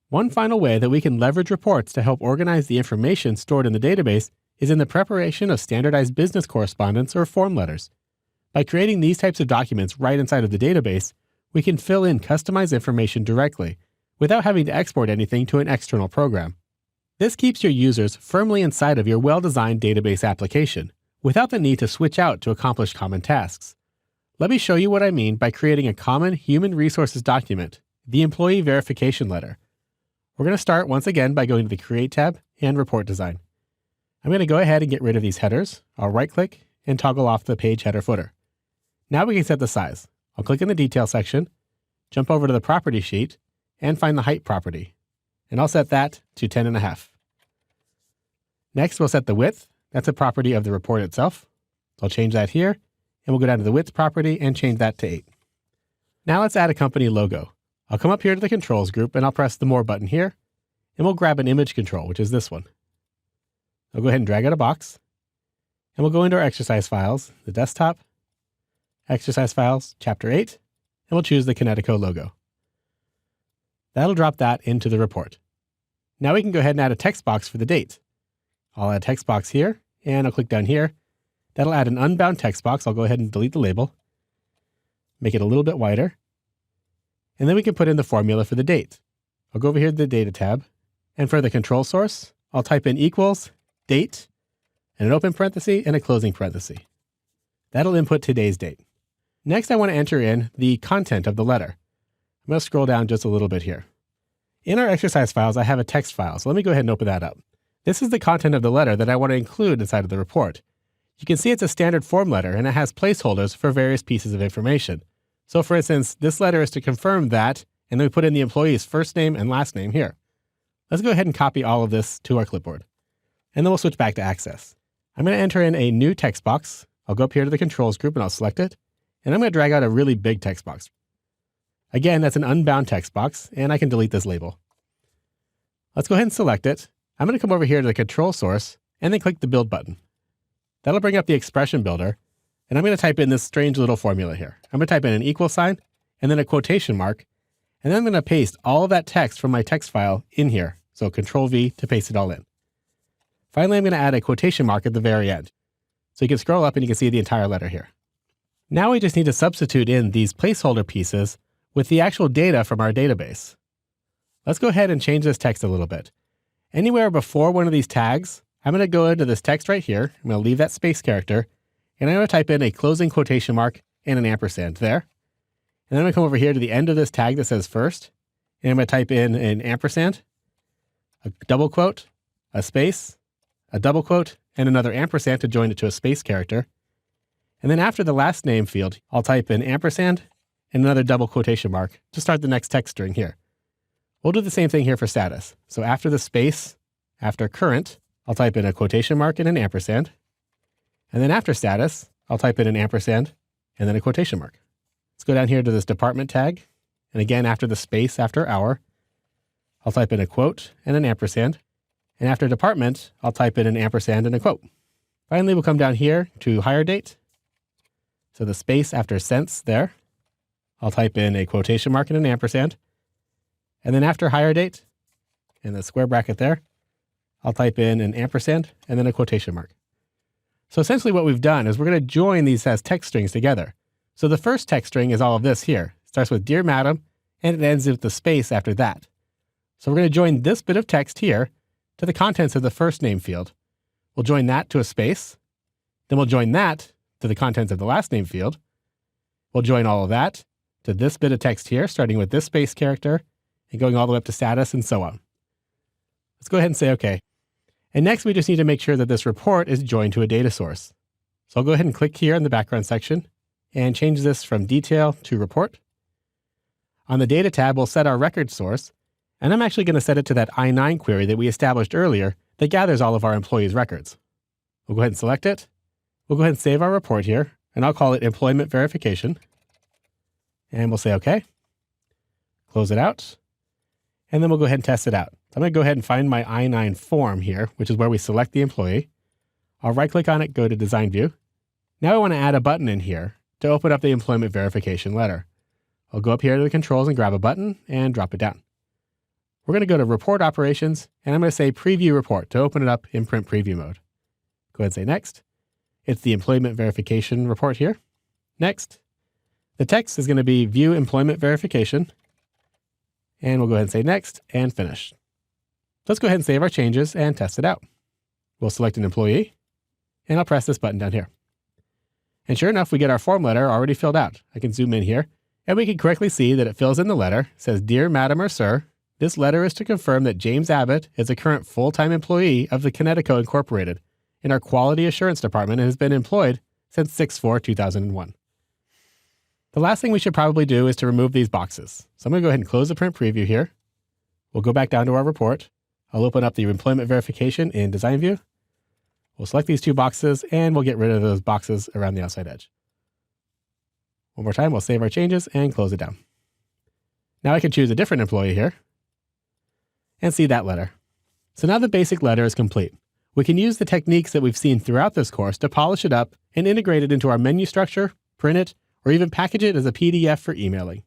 One final way that we can leverage reports to help organize the information stored in the database is in the preparation of standardized business correspondence or form letters. By creating these types of documents right inside of the database, we can fill in customized information directly without having to export anything to an external program. This keeps your users firmly inside of your well-designed database application without the need to switch out to accomplish common tasks. Let me show you what I mean by creating a common human resources document, the Employee Verification Letter. We're going to start once again by going to the Create tab and Report Design. I'm going to go ahead and get rid of these headers. I'll right-click and toggle off the page header footer. Now we can set the size. I'll click in the Detail section, jump over to the Property sheet, and find the Height property. And I'll set that to 10.5. Next, we'll set the width. That's a property of the report itself. I'll change that here, and we'll go down to the width property and change that to 8. Now let's add a company logo. I'll come up here to the Controls group, and I'll press the More button here, and we'll grab an image control, which is this one. I'll go ahead and drag out a box, and we'll go into our exercise files, the desktop, exercise files, chapter 8, and we'll choose the Kinetico logo. That'll drop that into the report. Now we can go ahead and add a text box for the date. I'll add a text box here, and I'll click down here. That'll add an unbound text box. I'll go ahead and delete the label, make it a little bit wider, and then we can put in the formula for the date. I'll go over here to the Data tab, and for the control source, I'll type in equals date, and an open parenthesis and a closing parenthesis. That'll input today's date. Next, I want to enter in the content of the letter. I'm going to scroll down just a little bit here. In our exercise files, I have a text file, so let me go ahead and open that up. This is the content of the letter that I want to include inside of the report. You can see it's a standard form letter, and it has placeholders for various pieces of information. So for instance, this letter is to confirm that, and then we put in the employee's first name and last name here. Let's go ahead and copy all of this to our clipboard. And then we'll switch back to Access. I'm going to enter in a new text box. I'll go up here to the Controls group, and I'll select it. And I'm going to drag out a really big text box. Again, that's an unbound text box, and I can delete this label. Let's go ahead and select it. I'm going to come over here to the control source and then click the Build button. That'll bring up the expression builder, and I'm going to type in this strange little formula here. I'm going to type in an equal sign and then a quotation mark, and then I'm going to paste all of that text from my text file in here. So Control V to paste it all in. Finally, I'm going to add a quotation mark at the very end. So you can scroll up and you can see the entire letter here. Now we just need to substitute in these placeholder pieces with the actual data from our database. Let's go ahead and change this text a little bit. Anywhere before one of these tags, I'm going to go into this text right here. I'm going to leave that space character, and I'm going to type in a closing quotation mark and an ampersand there. And then I'm going to come over here to the end of this tag that says first, and I'm going to type in an ampersand, a double quote, a space, a double quote, and another ampersand to join it to a space character. And then after the last name field, I'll type in ampersand and another double quotation mark to start the next text string here. We'll do the same thing here for status. So after the space, after current, I'll type in a quotation mark and an ampersand. And then after status, I'll type in an ampersand and then a quotation mark. Let's go down here to this department tag. And again, after the space, after hour, I'll type in a quote and an ampersand. And after department, I'll type in an ampersand and a quote. Finally, we'll come down here to hire date. So the space after since there, I'll type in a quotation mark and an ampersand. And then after hire date, in the square bracket there, I'll type in an ampersand and then a quotation mark. So essentially what we've done is we're going to join these as text strings together. So the first text string is all of this here. It starts with Dear Madam, and it ends with the space after that. So we're going to join this bit of text here to the contents of the first name field. We'll join that to a space. Then we'll join that to the contents of the last name field. We'll join all of that to this bit of text here, starting with this space character and going all the way up to status and so on. Let's go ahead and say OK. And next, we just need to make sure that this report is joined to a data source. So I'll go ahead and click here in the background section and change this from detail to report. On the data tab, we'll set our record source. And I'm actually going to set it to that I-9 query that we established earlier that gathers all of our employees' records. We'll go ahead and select it. We'll go ahead and save our report here, and I'll call it Employment Verification. And we'll say OK. Close it out. And then we'll go ahead and test it out. So I'm going to go ahead and find my I-9 form here, which is where we select the employee. I'll right-click on it, go to Design View. Now I want to add a button in here to open up the Employment Verification letter. I'll go up here to the controls and grab a button and drop it down. we're going to go to Report Operations, and I'm going to say Preview Report to open it up in Print Preview mode. Go ahead and say Next. It's the Employment Verification report here. Next. The text is going to be View Employment Verification. And we'll go ahead and say Next and Finish. Let's go ahead and save our changes and test it out. We'll select an employee, and I'll press this button down here. And sure enough, we get our form letter already filled out. I can zoom in here, and we can correctly see that it fills in the letter. It says, Dear Madam or Sir, this letter is to confirm that James Abbott is a current full-time employee of the Kinetico Incorporated in our Quality Assurance Department and has been employed since 6/4/2001. The last thing we should probably do is to remove these boxes. So I'm going to go ahead and close the print preview here. We'll go back down to our report. I'll open up the employment verification in Design View. We'll select these two boxes and we'll get rid of those boxes around the outside edge. One more time, we'll save our changes and close it down. Now I can choose a different employee here and see that letter. So now the basic letter is complete. We can use the techniques that we've seen throughout this course to polish it up and integrate it into our menu structure, print it, or even package it as a PDF for emailing.